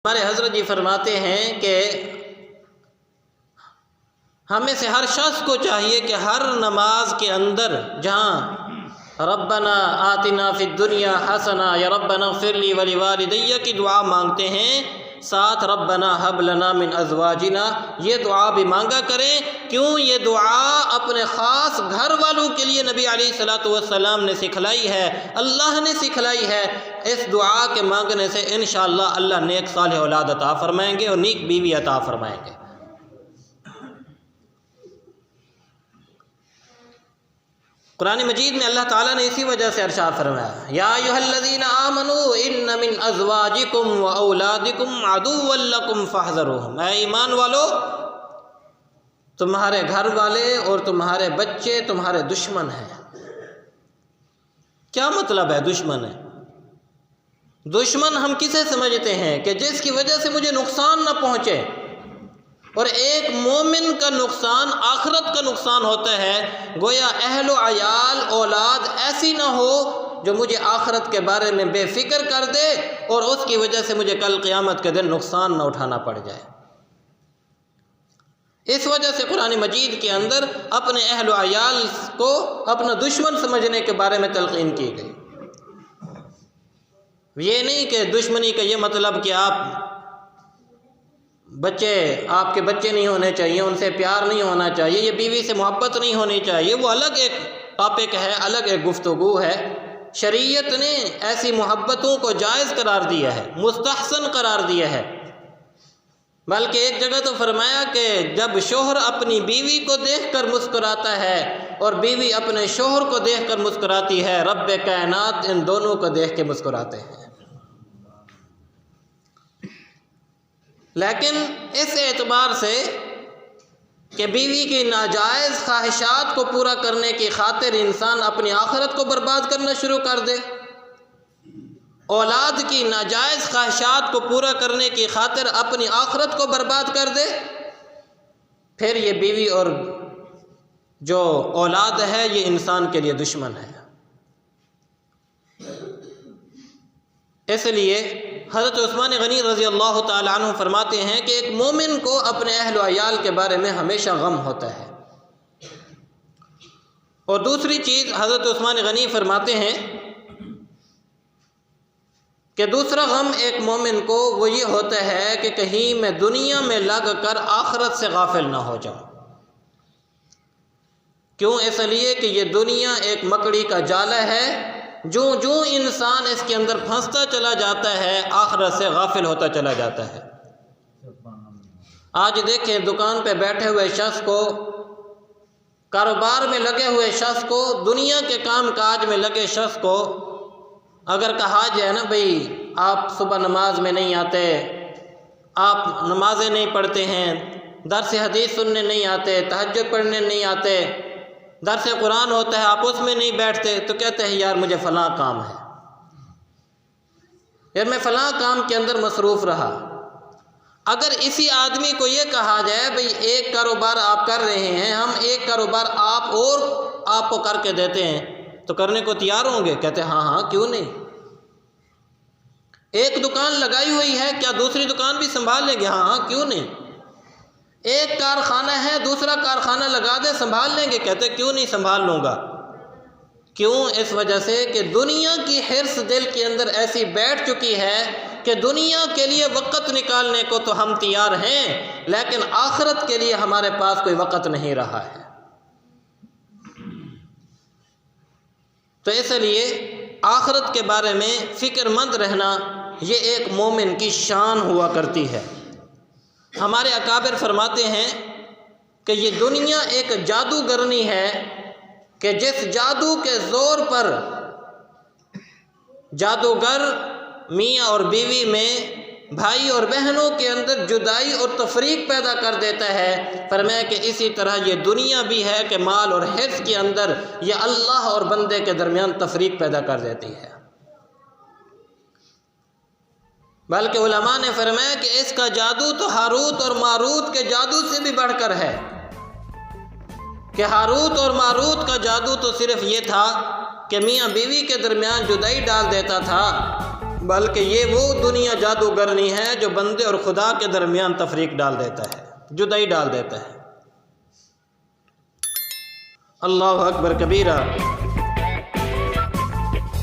ہمارے حضرت جی فرماتے ہیں کہ ہمیں سے ہر شخص کو چاہیے کہ ہر نماز کے اندر جہاں ربنا آتنا فی الدنیا حسنہ یا ربنا اغفر لی ولوالدی کی دعا مانگتے ہیں، ساتھ ربنا حب لنا من ازواجنا یہ دعا بھی مانگا کریں۔ کیوں؟ یہ دعا اپنے خاص گھر والوں کے لیے نبی علیہ الصلوۃ والسلام نے سکھلائی ہے، اللہ نے سکھلائی ہے۔ اس دعا کے مانگنے سے انشاءاللہ اللہ نیک صالح اولاد عطا فرمائیں گے اور نیک بیوی عطا فرمائیں گے۔ قرآن مجید میں اللہ تعالیٰ نے اسی وجہ سے ارشاد فرمایا، یا ایھا الذین آمنوا ان من ازواجکم واولادکم عدوا لکم فاحذروہم، اے ایمان والو تمہارے گھر والے اور تمہارے بچے تمہارے دشمن ہیں۔ کیا مطلب ہے دشمن ہے؟ دشمن ہم کسے سمجھتے ہیں کہ جس کی وجہ سے مجھے نقصان نہ پہنچے، اور ایک مومن کا نقصان آخرت کا نقصان ہوتا ہے، گویا اہل و عیال اولاد ایسی نہ ہو جو مجھے آخرت کے بارے میں بے فکر کر دے اور اس کی وجہ سے مجھے کل قیامت کے دن نقصان نہ اٹھانا پڑ جائے۔ اس وجہ سے قرآن مجید کے اندر اپنے اہل و عیال کو اپنا دشمن سمجھنے کے بارے میں تلقین کی گئی۔ یہ نہیں کہ دشمنی کا یہ مطلب کہ آپ کے بچے نہیں ہونے چاہیے، ان سے پیار نہیں ہونا چاہیے، یہ بیوی سے محبت نہیں ہونی چاہیے، وہ الگ ایک ٹاپک ہے، الگ ایک گفتگو ہے۔ شریعت نے ایسی محبتوں کو جائز قرار دیا ہے، مستحسن قرار دیا ہے، بلکہ ایک جگہ تو فرمایا کہ جب شوہر اپنی بیوی کو دیکھ کر مسکراتا ہے اور بیوی اپنے شوہر کو دیکھ کر مسکراتی ہے، رب کائنات ان دونوں کو دیکھ کے مسکراتے ہیں۔ لیکن اس اعتبار سے کہ بیوی کی ناجائز خواہشات کو پورا کرنے کی خاطر انسان اپنی آخرت کو برباد کرنا شروع کر دے، اولاد کی ناجائز خواہشات کو پورا کرنے کی خاطر اپنی آخرت کو برباد کر دے، پھر یہ بیوی اور جو اولاد ہے یہ انسان کے لیے دشمن ہے۔ اس لیے حضرت عثمان غنی رضی اللہ تعالی عنہ فرماتے ہیں کہ ایک مومن کو اپنے اہل و عیال کے بارے میں ہمیشہ غم ہوتا ہے۔ اور دوسری چیز حضرت عثمان غنی فرماتے ہیں کہ دوسرا غم ایک مومن کو وہ یہ ہوتا ہے کہ کہیں میں دنیا میں لگ کر آخرت سے غافل نہ ہو جاؤں۔ کیوں؟ اس لیے کہ یہ دنیا ایک مکڑی کا جالا ہے، جو انسان اس کے اندر پھنستا چلا جاتا ہے آخرت سے غافل ہوتا چلا جاتا ہے۔ آج دیکھیں دکان پہ بیٹھے ہوئے شخص کو، کاروبار میں لگے ہوئے شخص کو، دنیا کے کام کاج میں لگے شخص کو اگر کہا جائے نا بھئی آپ صبح نماز میں نہیں آتے، آپ نمازیں نہیں پڑھتے ہیں، درس حدیث سننے نہیں آتے، تہجد پڑھنے نہیں آتے، درس قرآن ہوتا ہے آپ اس میں نہیں بیٹھتے، تو کہتے ہیں یار مجھے فلاں کام ہے، یار میں فلاں کام کے اندر مصروف رہا۔ اگر اسی آدمی کو یہ کہا جائے بھئی ایک کاروبار آپ کر رہے ہیں، ہم ایک کاروبار آپ کو کر کے دیتے ہیں، تو کرنے کو تیار ہوں گے؟ کہتے ہیں ہاں کیوں نہیں۔ ایک دکان لگائی ہوئی ہے، کیا دوسری دکان بھی سنبھال لیں گے؟ ہاں کیوں نہیں۔ ایک کارخانہ ہے، دوسرا کارخانہ لگا دے، سنبھال لیں گے؟ کہتے کیوں نہیں سنبھال لوں گا۔ کیوں؟ اس وجہ سے کہ دنیا کی حرص دل کے اندر ایسی بیٹھ چکی ہے کہ دنیا کے لیے وقت نکالنے کو تو ہم تیار ہیں، لیکن آخرت کے لیے ہمارے پاس کوئی وقت نہیں رہا ہے۔ تو اس لیے آخرت کے بارے میں فکر مند رہنا یہ ایک مومن کی شان ہوا کرتی ہے۔ ہمارے اکابر فرماتے ہیں کہ یہ دنیا ایک جادوگرنی ہے کہ جس جادو کے زور پر جادوگر میاں اور بیوی میں، بھائی اور بہنوں کے اندر جدائی اور تفریق پیدا کر دیتا ہے، فرمایا کہ اسی طرح یہ دنیا بھی ہے کہ مال اور حرص کے اندر یہ اللہ اور بندے کے درمیان تفریق پیدا کر دیتی ہے۔ بلکہ علماء نے فرمایا کہ اس کا جادو تو ہاروت اور ماروت کے جادو سے بھی بڑھ کر ہے، کہ ہاروت اور ماروت کا جادو تو صرف یہ تھا کہ میاں بیوی کے درمیان جدائی ڈال دیتا تھا، بلکہ یہ وہ دنیا جادوگرنی ہے جو بندے اور خدا کے درمیان تفریق ڈال دیتا ہے، جدائی ڈال دیتا ہے۔ اللہ اکبر کبیرہ۔